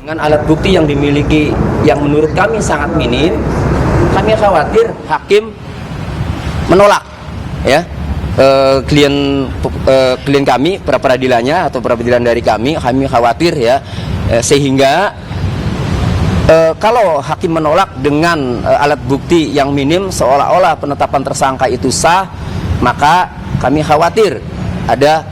Dengan alat bukti yang dimiliki yang menurut kami sangat minim, kami khawatir hakim menolak ya klien kami, pra peradilannya atau pra peradilan dari kami khawatir ya sehingga kalau hakim menolak dengan alat bukti yang minim seolah-olah penetapan tersangka itu sah, maka kami khawatir ada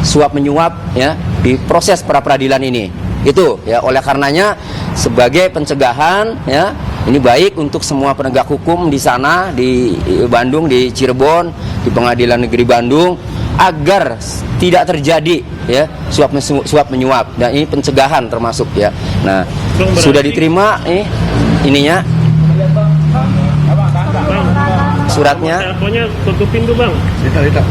suap menyuap ya di proses pra peradilan ini. Itu ya, oleh karenanya sebagai pencegahan ya, ini baik untuk semua penegak hukum di sana, di Bandung, di Cirebon, di Pengadilan Negeri Bandung, agar tidak terjadi ya suap menyuap, dan ini pencegahan termasuk ya. Nah, sudah diterima ininya suratnya. Teleponnya tutupin tuh bang. Lihat.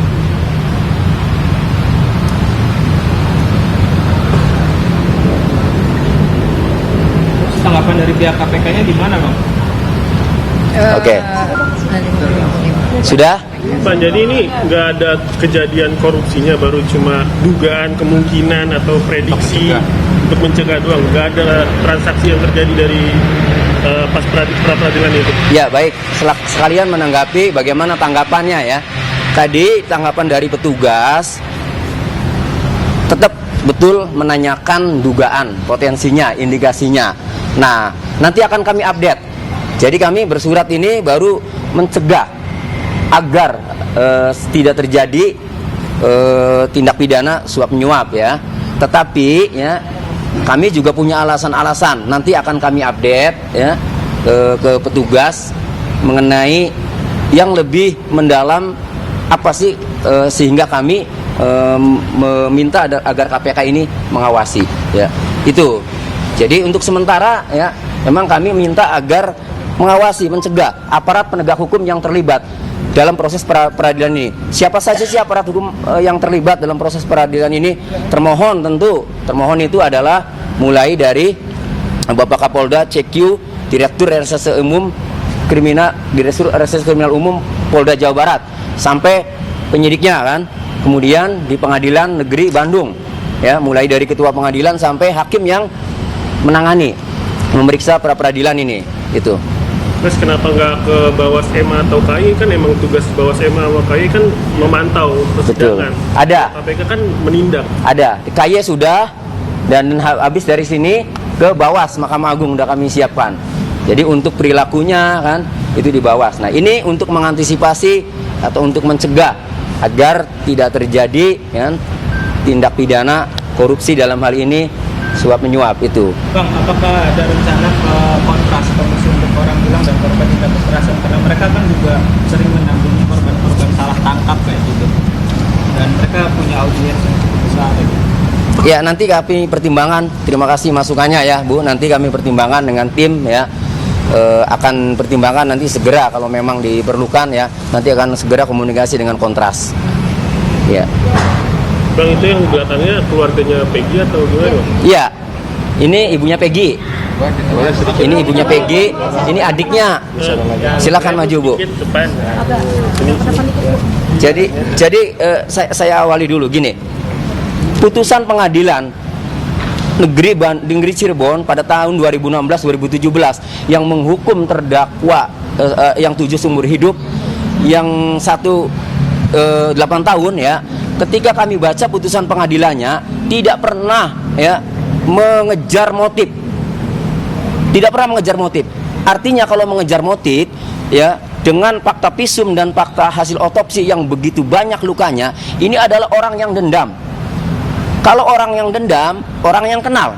Tanggapan dari pihak KPK-nya gimana bang? Oke. Sudah? Bang, jadi ini nggak ada kejadian korupsinya, baru cuma dugaan, kemungkinan atau prediksi untuk mencegah doang. Nggak ada transaksi yang terjadi dari pas pra peradilan itu. Ya baik, sekalian menanggapi bagaimana tanggapannya ya. Tadi tanggapan dari petugas tetap betul menanyakan dugaan, potensinya, indikasinya. Nah, nanti akan kami update. Jadi kami bersurat ini baru mencegah agar tidak terjadi tindak pidana suap menyuap ya. Tetapi ya kami juga punya alasan-alasan. Nanti akan kami update ya ke petugas mengenai yang lebih mendalam apa sih sehingga kami meminta agar KPK ini mengawasi ya. Itu. Jadi untuk sementara ya memang kami minta agar mengawasi, mencegah aparat penegak hukum yang terlibat dalam proses peradilan ini. Siapa saja sih aparat hukum yang terlibat dalam proses peradilan ini? Termohon itu adalah mulai dari Bapak Kapolda, CQ, Direktur Reserse Umum Kriminal, Direktur Reserse Kriminal Umum Polda Jawa Barat, sampai penyidiknya kan. Kemudian di Pengadilan Negeri Bandung ya, mulai dari ketua pengadilan sampai hakim yang menangani, memeriksa pra peradilan ini gitu. Terus kenapa nggak ke Bawas EMA atau KAI? Kan emang tugas Bawas EMA atau KAI kan memantau persidangan. Ada. KPK kan menindak. Ada. KAI sudah, dan habis dari sini ke Bawas Mahkamah Agung udah kami siapkan. Jadi untuk perilakunya kan itu di Bawas. Nah ini untuk mengantisipasi atau untuk mencegah agar tidak terjadi kan tindak pidana korupsi, dalam hal ini suap menyuap itu. Bang, apakah ada rencana kontras komisi untuk orang hilang dan korban tindak kekerasan? Karena mereka kan juga sering mendampingi korban-korban salah tangkap kayak gitu, dan mereka punya audiens yang cukup besar gitu. Ya nanti kami pertimbangkan. Terima kasih masukannya ya Bu. Nanti kami pertimbangkan dengan tim ya. Akan pertimbangkan nanti segera kalau memang diperlukan ya. Nanti akan segera komunikasi dengan kontras. Ya. Bang, itu yang belakangnya keluarganya Peggy atau gimana? Iya, ini ibunya Peggy. Ini ibunya Peggy, ini adiknya. Silakan maju Bu. Jadi saya awali dulu gini. Putusan pengadilan negeri Cirebon pada tahun 2016-2017 yang menghukum terdakwa yang 7 seumur hidup, yang 1 8 tahun ya. Ketika kami baca putusan pengadilannya, tidak pernah ya mengejar motif. Tidak pernah mengejar motif. Artinya kalau mengejar motif ya, dengan fakta visum dan fakta hasil otopsi yang begitu banyak lukanya, ini adalah orang yang dendam. Kalau orang yang dendam, orang yang kenal.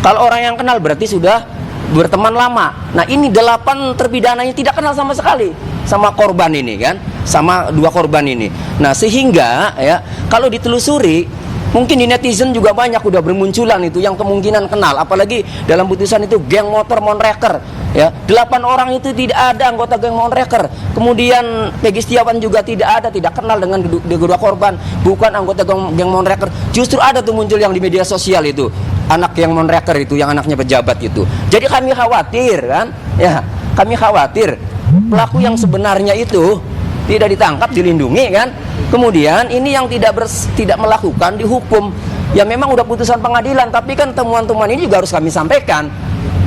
Kalau orang yang kenal berarti sudah berteman lama. Nah ini 8 terpidananya tidak kenal sama sekali sama korban ini kan, sama 2 korban ini. Nah sehingga ya kalau ditelusuri, mungkin di netizen juga banyak udah bermunculan itu yang kemungkinan kenal. Apalagi dalam putusan itu geng motor Monreker ya, 8 orang itu tidak ada anggota geng Monreker. Kemudian Peggy Setiawan juga tidak ada, tidak kenal dengan kedua korban, bukan anggota geng Monreker. Justru ada tuh muncul yang di media sosial itu, anak geng Monreker itu, yang anaknya pejabat itu. Jadi kami khawatir kan ya, kami khawatir pelaku yang sebenarnya itu tidak ditangkap, dilindungi kan. Kemudian ini yang tidak melakukan dihukum. Ya memang udah putusan pengadilan, tapi kan temuan-temuan ini juga harus kami sampaikan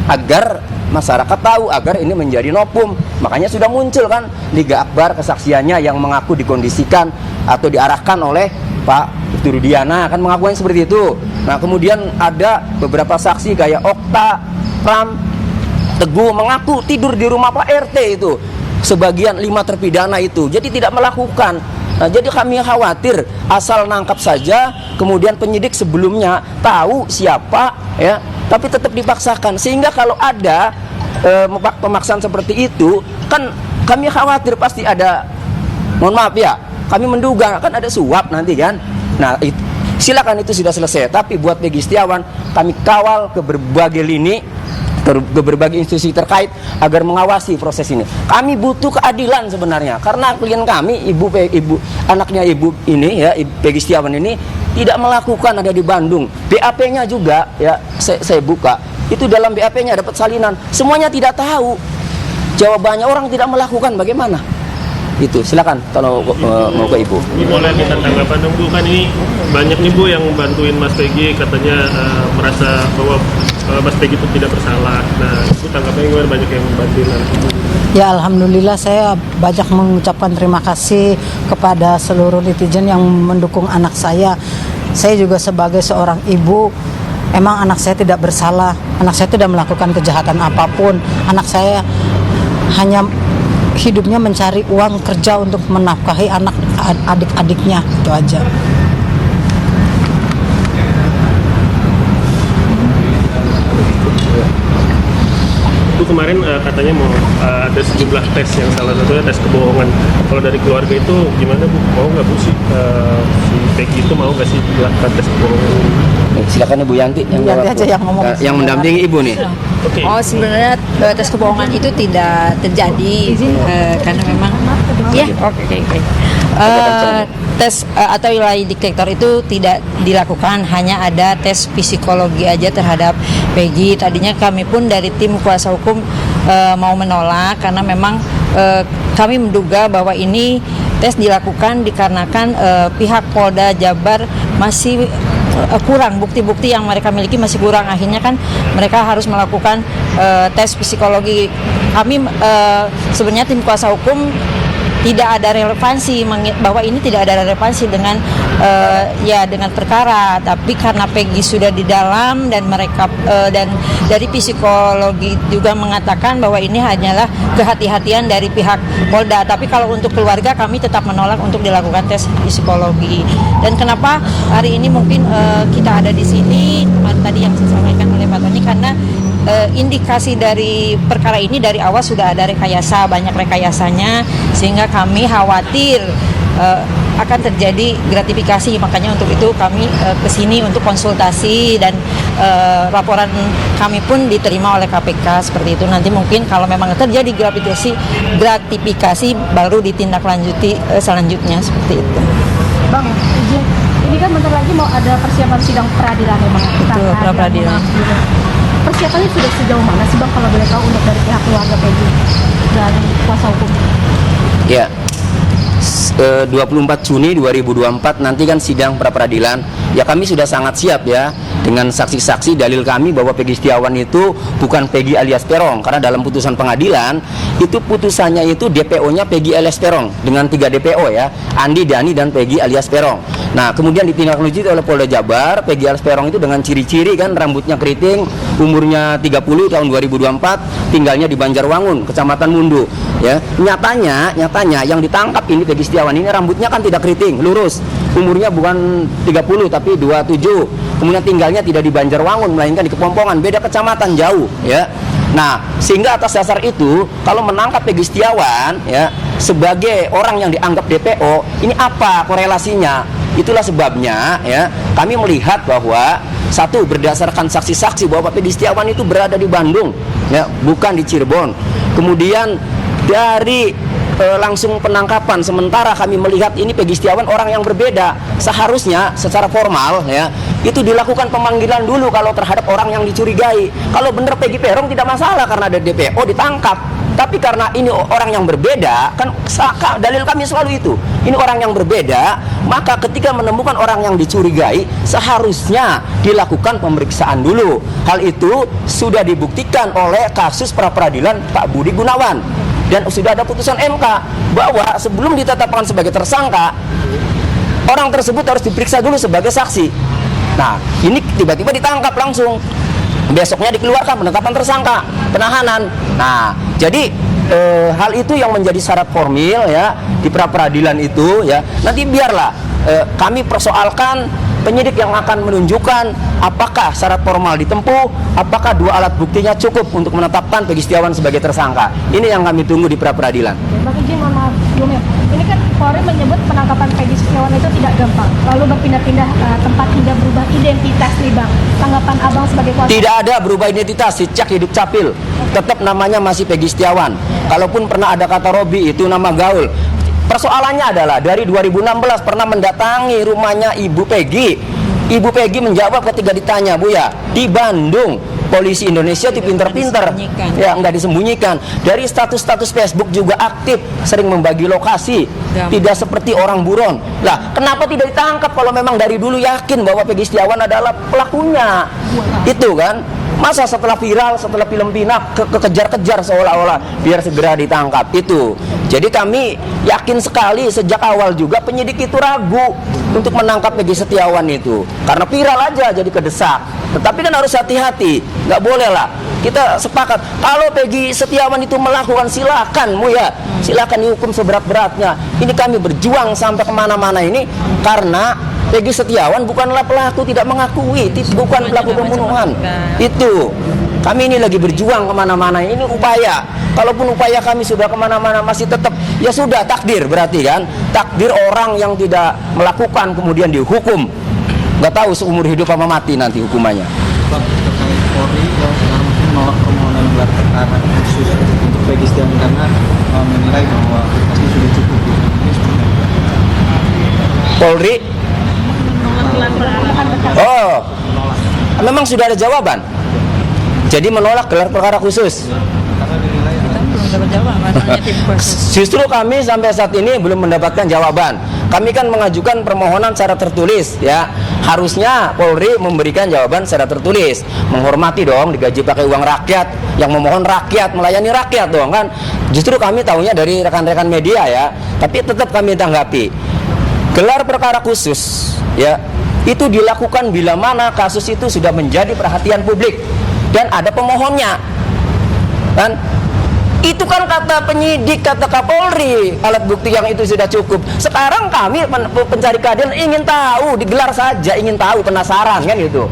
agar masyarakat tahu, agar ini menjadi novum. Makanya sudah muncul kan Liga Akbar kesaksiannya yang mengaku dikondisikan atau diarahkan oleh Pak Rudiana, kan mengakukan seperti itu. Nah kemudian ada beberapa saksi kayak Okta, Pram, Teguh mengaku tidur di rumah Pak RT itu. Sebagian 5 terpidana itu, jadi tidak melakukan. Nah, jadi kami khawatir asal nangkap saja, kemudian penyidik sebelumnya tahu siapa, ya, tapi tetap dipaksakan. Sehingga kalau ada pemaksaan seperti itu, kan kami khawatir pasti ada, mohon maaf ya, kami menduga kan ada suap nanti kan. Nah, silakan itu sudah selesai. Tapi buat Peggy Setiawan, kami kawal ke berbagai lini, ke berbagai institusi terkait agar mengawasi proses ini. Kami butuh keadilan sebenarnya, karena klien kami, anaknya ibu ini ya, Peggy Setiawan ini tidak melakukan, ada di Bandung. BAP-nya juga ya, saya buka. Itu dalam BAP-nya dapat salinan. Semuanya tidak tahu. Jawabannya orang tidak melakukan, bagaimana? Itu silakan kalau mau ke Ibu. Ini boleh minta tanggapan dong Bu, kan ini banyak nih Bu yang bantuin Mas Peggy, katanya merasa bahwa Mas Peggy itu tidak bersalah. Nah, itu tanggapannya gimana, banyak yang bantuin Bu? Ya alhamdulillah, saya banyak mengucapkan terima kasih kepada seluruh netizen yang mendukung anak saya. Saya juga sebagai seorang ibu, emang anak saya tidak bersalah. Anak saya tidak melakukan kejahatan apapun. Anak saya hanya hidupnya mencari uang kerja untuk menafkahi anak adik-adiknya, itu aja. Itu kemarin katanya mau ada sejumlah tes, yang salah satunya tes kebohongan. Kalau dari keluarga itu gimana Bu? Mau nggak Bu si Peggy itu mau nggak sih dilakukan tes kebohongan? Silakan Ibu Yanti yang Yanti aja yang ngomong. yang mendampingi Ibu nih. Oke. Oh sebenarnya tes kebohongan itu tidak terjadi karena memang ya oke. Tes atau lie detector itu tidak dilakukan, hanya ada tes psikologi aja terhadap Peggy. Tadinya kami pun dari tim kuasa hukum mau menolak karena memang kami menduga bahwa ini tes dilakukan dikarenakan pihak Polda Jabar masih kurang, bukti-bukti yang mereka miliki masih kurang. Akhirnya kan mereka harus melakukan tes psikologi. Kami sebenarnya tim kuasa hukum tidak ada relevansi, bahwa ini tidak ada relevansi dengan dengan perkara, tapi karena Peggy sudah di dalam dan mereka dan dari psikologi juga mengatakan bahwa ini hanyalah kehati-hatian dari pihak Polda. Tapi kalau untuk keluarga kami tetap menolak untuk dilakukan tes psikologi. Dan kenapa hari ini mungkin kita ada di sini tadi yang disampaikan oleh Pak Tony, karena indikasi dari perkara ini dari awal sudah ada rekayasa, banyak rekayasanya, sehingga kami khawatir akan terjadi gratifikasi. Makanya untuk itu kami kesini untuk konsultasi, dan laporan kami pun diterima oleh KPK seperti itu. Nanti mungkin kalau memang terjadi gratifikasi baru ditindaklanjuti selanjutnya seperti itu. Bang, izin, ini kan bentar lagi mau ada persiapan sidang peradilan ya Bang? Betul, pra-peradilan. Persiapannya sudah sejauh mana sih Bang, kalau boleh tahu, untuk dari pihak keluarga Peggy dan kuasa hukum? Ya, 24 Juni 2024 nanti kan sidang pra-peradilan. Ya kami sudah sangat siap ya dengan saksi-saksi, dalil kami bahwa Peggy Setiawan itu bukan Peggy alias Peron, karena dalam putusan pengadilan itu putusannya itu DPO-nya Peggy alias Peron dengan 3 DPO ya, Andi, Dani, dan Peggy alias Peron. Nah kemudian ditindaklanjuti oleh Polda Jabar. Peggy alias Peron itu dengan ciri-ciri kan, rambutnya keriting, umurnya 30 tahun 2024, tinggalnya di Banjarwangun, Kecamatan Mundu ya. Nyatanya yang ditangkap ini Peggy Setiawan ini rambutnya kan tidak keriting, lurus, umurnya bukan 30 tapi 27, kemudian tinggalnya tidak di Banjarwangun melainkan di Kepompongan, beda kecamatan jauh ya. Nah sehingga atas dasar itu kalau menangkap Peggy Setiawan ya sebagai orang yang dianggap DPO, ini apa korelasinya? Itulah sebabnya ya kami melihat bahwa satu, berdasarkan saksi-saksi bahwa Peggy Setiawan itu berada di Bandung ya, bukan di Cirebon. Kemudian dari langsung penangkapan, sementara kami melihat ini Peggy Setiawan orang yang berbeda. Seharusnya secara formal ya itu dilakukan pemanggilan dulu kalau terhadap orang yang dicurigai. Kalau benar Peggy Peron tidak masalah karena ada DPO ditangkap. Tapi karena ini orang yang berbeda, kan dalil kami selalu itu. Ini orang yang berbeda, maka ketika menemukan orang yang dicurigai, seharusnya dilakukan pemeriksaan dulu. Hal itu sudah dibuktikan oleh kasus pra-peradilan Pak Budi Gunawan. Dan sudah ada putusan MK bahwa sebelum ditetapkan sebagai tersangka, orang tersebut harus diperiksa dulu sebagai saksi. Nah, ini tiba-tiba ditangkap langsung. Besoknya dikeluarkan penetapan tersangka, penahanan. Nah, jadi hal itu yang menjadi syarat formil ya di pra-peradilan itu ya. Nanti biarlah kami persoalkan penyidik yang akan menunjukkan apakah syarat formal ditempuh, apakah dua alat buktinya cukup untuk menetapkan Peggy Setiawan sebagai tersangka. Ini yang kami tunggu di pra-peradilan. Bang izin, mohon maaf, ini kan Polri menyebut penangkapan Peggy Setiawan itu tidak gampang, lalu berpindah-pindah tempat hingga berubah identitas nih Bang. Tanggapan Abang sebagai kuasa? Tidak ada berubah identitas, cicak hidup capil. Tetap namanya masih Peggy Setiawan. Kalaupun pernah ada kata Robi, itu nama gaul. Persoalannya adalah dari 2016 pernah mendatangi rumahnya Ibu Peggy. Ibu Peggy menjawab ketika ditanya, Buya, di Bandung. Polisi Indonesia itu pinter-pinter, ya nggak disembunyikan. Dari status-status Facebook juga aktif, sering membagi lokasi, tidak seperti orang buron. Lah, kenapa tidak ditangkap kalau memang dari dulu yakin bahwa Peggy Setiawan adalah pelakunya? Itu kan, masa setelah viral, setelah film Pinak kekejar-kejar seolah-olah biar segera ditangkap itu. Jadi kami yakin sekali sejak awal juga penyidik itu ragu untuk menangkap Peggy Setiawan itu karena viral aja jadi kedesak. Tetapi kan harus hati-hati, nggak boleh lah. Kita sepakat kalau Peggy Setiawan itu melakukan, silakan ya, silakan dihukum seberat-beratnya. Ini kami berjuang sampai kemana-mana ini karena Peggy Setiawan bukanlah pelaku, tidak mengakui, bukan pelaku pembunuhan. Itu kami ini lagi berjuang kemana-mana. Ini upaya. Kalaupun upaya kami sudah kemana-mana masih tetap, ya sudah takdir berarti kan. Takdir orang yang tidak melakukan kemudian dihukum. Nggak tahu seumur hidup apa mati nanti hukumannya. Bang, terkait Polri yang sekarang mungkin menolak permohonan gelar perkara khusus untuk Peggy Setiawan karena menilai bahwa pasti sudah cukup. Ini seperti apa? Polri, oh, memang sudah ada jawaban. Jadi menolak gelar perkara khusus. Justru kami sampai saat ini belum mendapatkan jawaban. Kami kan mengajukan permohonan secara tertulis ya. Harusnya Polri memberikan jawaban secara tertulis. Menghormati dong, digaji pakai uang rakyat. Yang memohon rakyat, melayani rakyat dong kan. Justru kami tahunya dari rekan-rekan media ya. Tapi tetap kami tanggapi. Gelar perkara khusus ya, itu dilakukan bila mana kasus itu sudah menjadi perhatian publik dan ada pemohonnya. Kan? Itu kan kata penyidik, kata Kapolri, alat bukti yang itu sudah cukup. Sekarang kami pencari keadilan ingin tahu, digelar saja, ingin tahu, penasaran kan itu.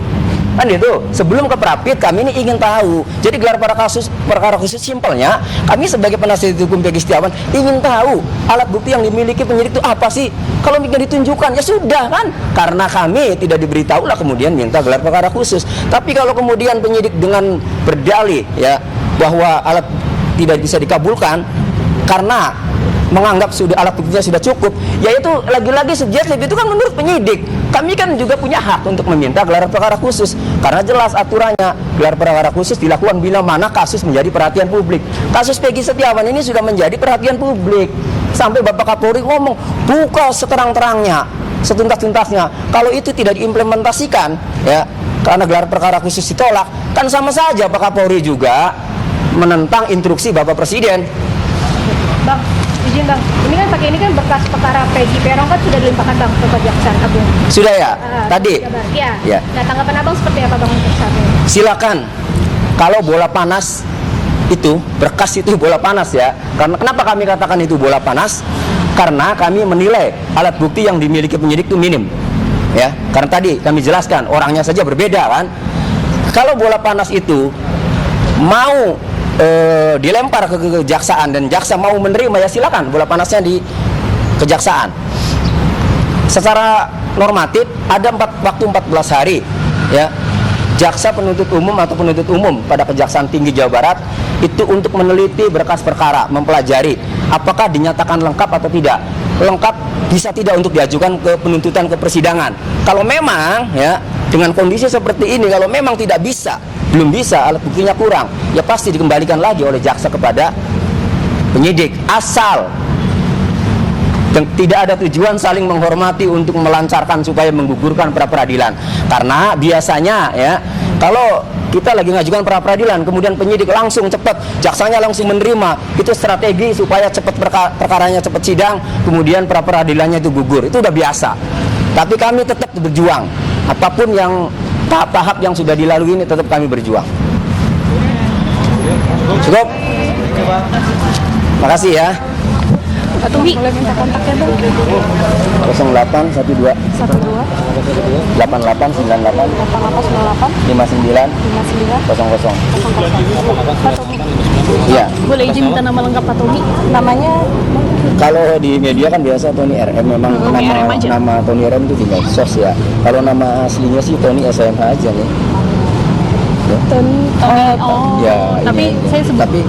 Kan itu, sebelum ke Prapit kami ini ingin tahu. Jadi gelar perkara khusus simpelnya, kami sebagai penasihat hukum Peggy Setiawan ingin tahu alat bukti yang dimiliki penyidik itu apa sih. Kalau ingin ditunjukkan, ya sudah kan. Karena kami tidak diberitahu lah kemudian minta gelar perkara khusus. Tapi kalau kemudian penyidik dengan berdalih ya bahwa alat tidak bisa dikabulkan karena menganggap sudah alat buktinya sudah cukup, yaitu lagi-lagi subjektif, itu kan menurut penyidik. Kami kan juga punya hak untuk meminta gelar perkara khusus karena jelas aturannya gelar perkara khusus dilakukan bila mana kasus menjadi perhatian publik. Kasus Peggy Setiawan ini sudah menjadi perhatian publik sampai Bapak Kapolri ngomong buka seterang-terangnya, setuntas-tuntasnya. Kalau itu tidak diimplementasikan ya, karena gelar perkara khusus ditolak, kan sama saja Pak Kapolri juga menentang instruksi Bapak Presiden. Bang, izin Bang, ini kan bekas perkara Peggy Peron kan sudah dilimpahkan Bang ke Kejaksaan Agung. Sudah ya? Tadi? Iya. Ya. Nah, tanggapan Abang seperti apa Bang untuk saat ini? Silakan. Kalau bola panas itu, berkas itu bola panas ya. Karena kenapa kami katakan itu bola panas? Karena kami menilai alat bukti yang dimiliki penyidik itu minim. Ya, karena tadi kami jelaskan orangnya saja berbeda kan. Kalau bola panas itu mau dilempar ke kejaksaan dan jaksa mau menerima, ya silakan bola panasnya di kejaksaan. Secara normatif ada waktu 14 hari ya, jaksa penuntut umum atau penuntut umum pada Kejaksaan Tinggi Jawa Barat itu untuk meneliti berkas perkara, mempelajari apakah dinyatakan lengkap atau tidak. Lengkap bisa tidak untuk diajukan ke penuntutan ke persidangan. Kalau memang ya Dengan kondisi seperti ini, kalau memang tidak bisa, belum bisa, alat buktinya kurang, ya pasti dikembalikan lagi oleh jaksa kepada penyidik. Asal dan tidak ada tujuan saling menghormati untuk melancarkan supaya menggugurkan pra peradilan. Karena biasanya ya, kalau kita lagi ngajukan pra peradilan, kemudian penyidik langsung cepat, jaksanya langsung menerima, itu strategi supaya cepat perkaranya cepat sidang, kemudian pra peradilannya itu gugur. Itu udah biasa. Tapi kami tetap berjuang. Apapun yang tahap-tahap yang sudah dilalui ini, tetap kami berjuang. Cukup. Makasih ya. Pak Tumi, boleh minta kontaknya Bang? 0812 12 8898 8898 59 59 00. Pak Tumi, Iya. boleh izin minta nama lengkap Pak Tumi? Namanya Kalau di media kan biasa Tony RM, memang Tony RM aja. nama Tony RM itu di medsos ya. Kalau nama aslinya sih Tony SMH aja nih. Tony, oh, Ya, tapi ini. saya sebut Tapi-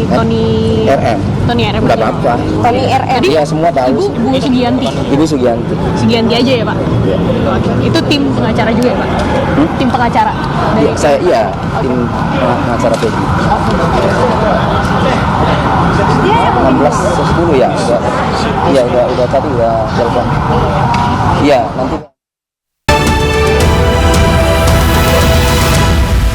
Tony RM. Tony RM Nggak aja. apa-apa. Tony RM. Iya, semua tahu. Bu Sugianti. Ibu Sugianti. Sugianti aja ya Pak? Ya. Oke. Itu tim pengacara juga ya Pak? Tim pengacara dari Ya, saya iya tim pengacara Peggy. 16 10 ya. Udah, iya udah tadi udah telepon. Iya, nanti